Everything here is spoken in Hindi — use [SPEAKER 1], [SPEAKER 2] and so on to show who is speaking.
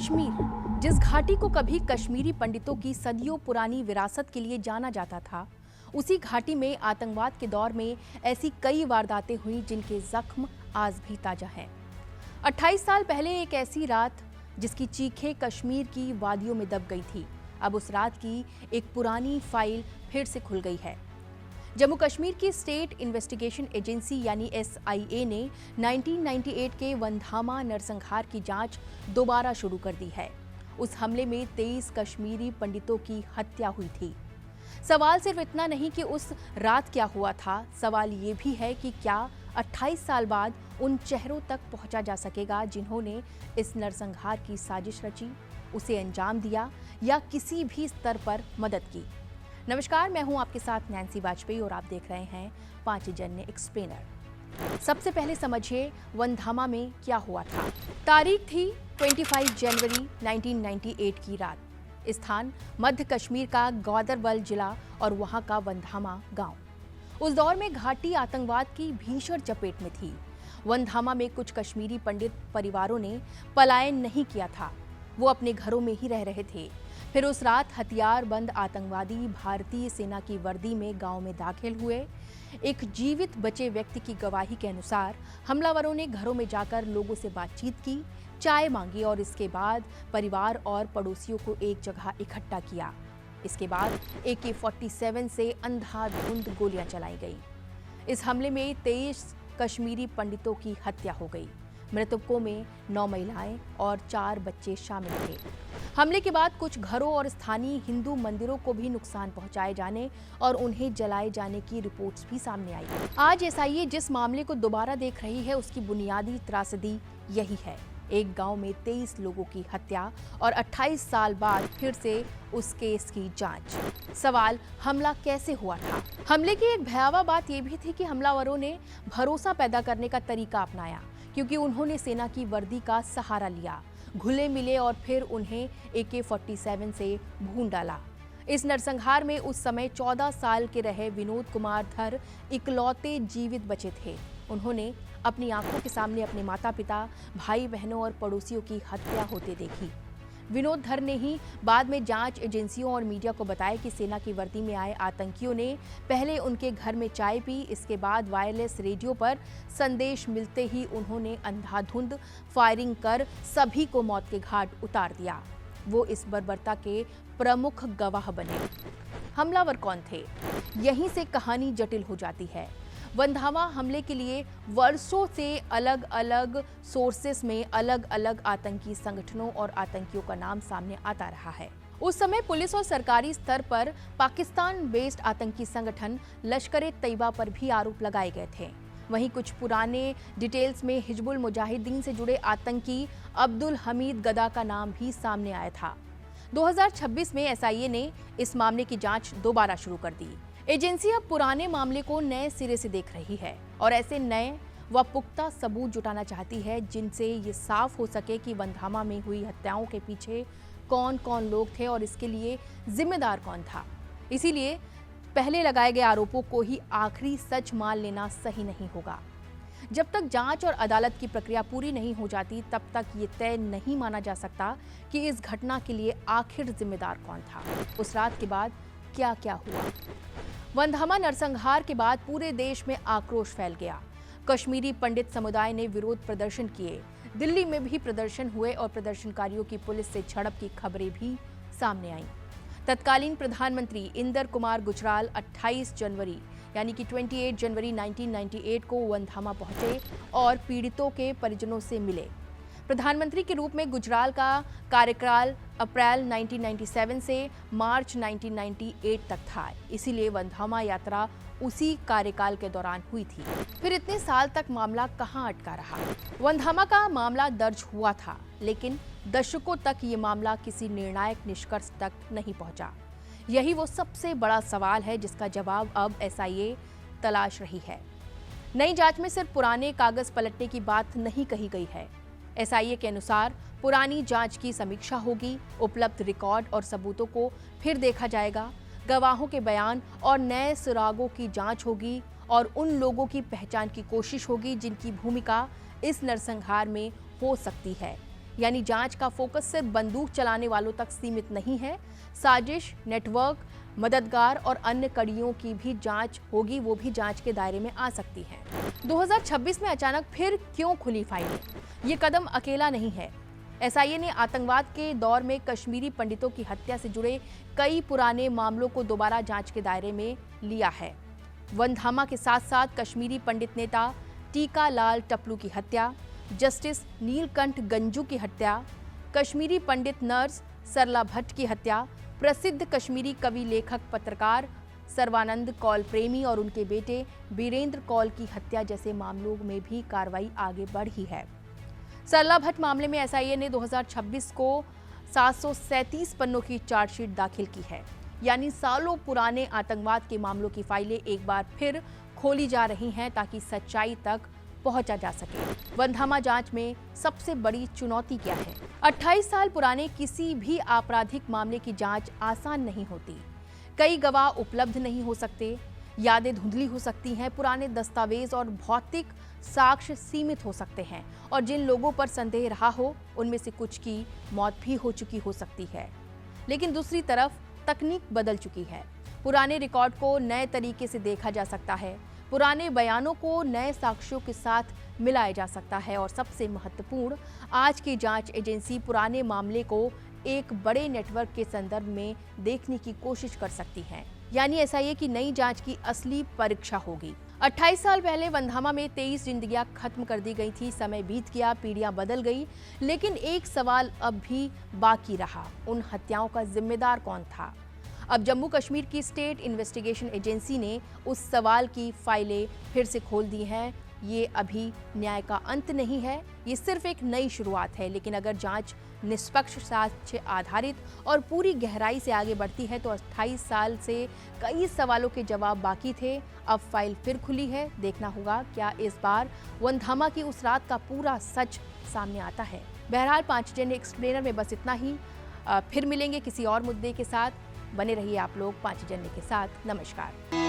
[SPEAKER 1] कश्मीर, जिस घाटी को कभी कश्मीरी पंडितों की सदियों पुरानी विरासत के लिए जाना जाता था, उसी घाटी में आतंकवाद के दौर में ऐसी कई वारदातें हुई जिनके जख्म आज भी ताजा हैं। 28 साल पहले एक ऐसी रात जिसकी चीखें कश्मीर की वादियों में दब गई थी, अब उस रात की एक पुरानी फाइल फिर से खुल गई है। जम्मू कश्मीर की स्टेट इन्वेस्टिगेशन एजेंसी यानी SIA ने 1998 के वनधामा नरसंहार की जांच दोबारा शुरू कर दी है। उस हमले में 23 कश्मीरी पंडितों की हत्या हुई थी। सवाल सिर्फ इतना नहीं कि उस रात क्या हुआ था, सवाल ये भी है कि क्या 28 साल बाद उन चेहरों तक पहुंचा जा सकेगा जिन्होंने इस नरसंहार की साजिश रची, उसे अंजाम दिया या किसी भी स्तर पर मदद की। नमस्कार, मैं हूं आपके साथ नैन्सी वाजपेयी और आप देख रहे हैं पांचजन्य एक्सप्लेनर। सबसे पहले समझिए वनधामा में क्या हुआ था। तारीख थी 25 जनवरी 1998 की रात। स्थान मध्य कश्मीर का गांदरबल जिला और वहां का वनधामा गांव। उस दौर में घाटी आतंकवाद की भीषण चपेट में थी। वनधामा में कुछ कश्मीरी पंडित परिवारों ने पलायन नहीं किया था, वो अपने घरों में ही रह रहे थे। फिर उस रात हथियारबंद आतंकवादी भारतीय सेना की वर्दी में गांव में दाखिल हुए। एक जीवित बचे व्यक्ति की गवाही के अनुसार हमलावरों ने घरों में जाकर लोगों से बातचीत की, चाय मांगी और इसके बाद परिवार और पड़ोसियों को एक जगह इकट्ठा किया। इसके बाद AK-47 से अंधाधुंध गोलियां चलाई गई। इस हमले में 23 कश्मीरी पंडितों की हत्या हो गई। मृतकों में 9 महिलाएं और 4 बच्चे शामिल थे। हमले के बाद कुछ घरों और स्थानीय हिंदू मंदिरों को भी नुकसान पहुंचाए जाने और उन्हें जलाए जाने की रिपोर्ट्स भी सामने आई। आज SIA जिस मामले को दोबारा देख रही है उसकी बुनियादी त्रासदी यही है। एक गांव में 23 लोगों की हत्या और 28 साल बाद फिर से उस केस की जांच। सवाल, हमला कैसे हुआ था? हमले की एक भयावह बात यह भी थी कि हमलावरों ने भरोसा पैदा करने का तरीका अपनाया, क्योंकि उन्होंने सेना की वर्दी का सहारा लिया, घुले मिले और फिर उन्हें AK-47 से भून डाला। इस नरसंहार में उस समय 14 साल के रहे विनोद कुमार धर इकलौते जीवित बचे थे। उन्होंने अपनी आंखों के सामने अपने माता पिता, भाई बहनों और पड़ोसियों की हत्या होते देखी। विनोद धर ने ही बाद में जांच एजेंसियों और मीडिया को बताया कि सेना की वर्दी में आए आतंकियों ने पहले उनके घर में चाय पी, इसके बाद वायरलेस रेडियो पर संदेश मिलते ही उन्होंने अंधाधुंध फायरिंग कर सभी को मौत के घाट उतार दिया। वो इस बर्बरता के प्रमुख गवाह बने। हमलावर कौन थे? यहीं से कहानी जटिल हो जाती है। वनधामा हमले के लिए वर्षों से अलग अलग सोर्सेस में अलग अलग आतंकी संगठनों और आतंकियों का नाम सामने आता रहा है। उस समय पुलिस और सरकारी स्तर पर पाकिस्तान बेस्ड आतंकी संगठन लश्कर-ए-तैयबा पर भी आरोप लगाए गए थे। वहीं कुछ पुराने डिटेल्स में हिजबुल मुजाहिदीन से जुड़े आतंकी अब्दुल हमीद गदा का नाम भी सामने आया था। 2026 में SIA ने इस मामले की जांच दोबारा शुरू कर दी। एजेंसी अब पुराने मामले को नए सिरे से देख रही है और ऐसे नए व पुख्ता सबूत जुटाना चाहती है जिनसे ये साफ हो सके कि वनधामा में हुई हत्याओं के पीछे कौन कौन लोग थे और इसके लिए जिम्मेदार कौन था। इसीलिए पहले लगाए गए आरोपों को ही आखिरी सच मान लेना सही नहीं होगा। जब तक जांच और अदालत की प्रक्रिया पूरी नहीं हो जाती तब तक ये तय नहीं माना जा सकता कि इस घटना के लिए आखिर जिम्मेदार कौन था। उस रात के बाद क्या क्या हुआ? वनधामा नरसंहार के बाद पूरे देश में आक्रोश फैल गया। कश्मीरी पंडित समुदाय ने विरोध प्रदर्शन किए। दिल्ली में भी प्रदर्शन हुए और प्रदर्शनकारियों की पुलिस से झड़प की खबरें भी सामने आईं। तत्कालीन प्रधानमंत्री इंदर कुमार गुजराल 28 जनवरी यानी कि 28 जनवरी 1998 को वनधामा पहुंचे और पीड़ितों के परिजनों से मिले। प्रधानमंत्री के रूप में गुजराल का कार्यकाल अप्रैल 1997 से मार्च 1998 तक था, इसीलिए वनधामा यात्रा उसी कार्यकाल के दौरान हुई थी। फिर इतने साल तक मामला कहां अटका रहा? वनधामा का मामला दर्ज हुआ था, लेकिन दशकों तक ये मामला किसी निर्णायक निष्कर्ष तक नहीं पहुंचा। यही वो सबसे बड़ा सवाल है जिसका जवाब अब SIA तलाश रही है। नई जांच में सिर्फ पुराने कागज पलटने की बात नहीं कही गई है। SIA के अनुसार पुरानी जांच की समीक्षा होगी, उपलब्ध रिकॉर्ड और सबूतों को फिर देखा जाएगा, गवाहों के बयान और नए सुरागों की जांच होगी और उन लोगों की पहचान की कोशिश होगी जिनकी भूमिका इस नरसंहार में हो सकती है। यानी जांच का फोकस सिर्फ बंदूक चलाने वालों तक सीमित नहीं है। साजिश, नेटवर्क, मददगार और अन्य कड़ियों की भी जांच होगी, वो भी जांच के दायरे में आ सकती हैं। 2026 में अचानक फिर क्यों खुली फाइलें? ये कदम अकेला नहीं है। एसआईए ने आतंकवाद के दौर में कश्मीरी पंडितों की हत्या से जुड़े कई पुराने मामलों को दोबारा जांच के दायरे में लिया है। वनधामा के साथ साथ कश्मीरी पंडित नेता टीका लाल टपलू की हत्या, जस्टिस नीलकंठ गंजू की हत्या, कश्मीरी पंडित नर्स सरला भट्ट की हत्या, प्रसिद्ध कश्मीरी कवि, लेखक, पत्रकार सर्वानंद कौल प्रेमी और उनके बेटे बीरेंद्र कौल की हत्या जैसे मामलों में भी कार्रवाई आगे बढ़ी है। सरला भट्ट मामले में एसआईए ने 2026 को 737 पन्नों की चार्जशीट दाखिल की है, यानी सालों पुराने आतंकवाद के मामलों की फाइलें एक बार फिर खोली जा रही हैं ताकि सच्चाई तक पहुंचा जा सके। वनधामा जांच में सबसे बड़ी चुनौती क्या है? 28 साल पुराने किसी भी आपराधिक मामले की जांच आसान नहीं होती। कई गवाह उपलब्ध नहीं हो सकते, यादें धुंधली हो सकती हैं, पुराने दस्तावेज और भौतिक साक्ष्य सीमित हो सकते हैं और जिन लोगों पर संदेह रहा हो उनमें से कुछ की मौत भी हो चुकी हो सकती है। लेकिन दूसरी तरफ तकनीक बदल चुकी है। पुराने रिकॉर्ड को नए तरीके से देखा जा सकता है, पुराने बयानों को नए साक्ष्यों के साथ मिलाया जा सकता है और सबसे महत्वपूर्ण, आज की जांच एजेंसी पुराने मामले को एक बड़े नेटवर्क के संदर्भ में देखने की कोशिश कर सकती है। यानी एसआईए की नई जांच की असली परीक्षा होगी। 28 साल पहले वनधामा में 23 जिंदगियां खत्म कर दी गई थी। समय बीत गया, पीढ़ियां बदल गई, लेकिन एक सवाल अब भी बाकी रहा, उन हत्याओं का जिम्मेदार कौन था? अब जम्मू कश्मीर की स्टेट इन्वेस्टिगेशन एजेंसी ने उस सवाल की फाइलें फिर से खोल दी हैं। ये अभी न्याय का अंत नहीं है, ये सिर्फ एक नई शुरुआत है। लेकिन अगर जांच निष्पक्ष, साक्ष्य आधारित और पूरी गहराई से आगे बढ़ती है तो 28 साल से कई सवालों के जवाब बाकी थे, अब फाइल फिर खुली है। देखना होगा क्या इस बार वनधामा की उस रात का पूरा सच सामने आता है। बहरहाल 5 जन एक्सप्लेनर में बस इतना ही। फिर मिलेंगे किसी और मुद्दे के साथ। बने रहिए आप लोग 5 जनवरी के साथ। नमस्कार।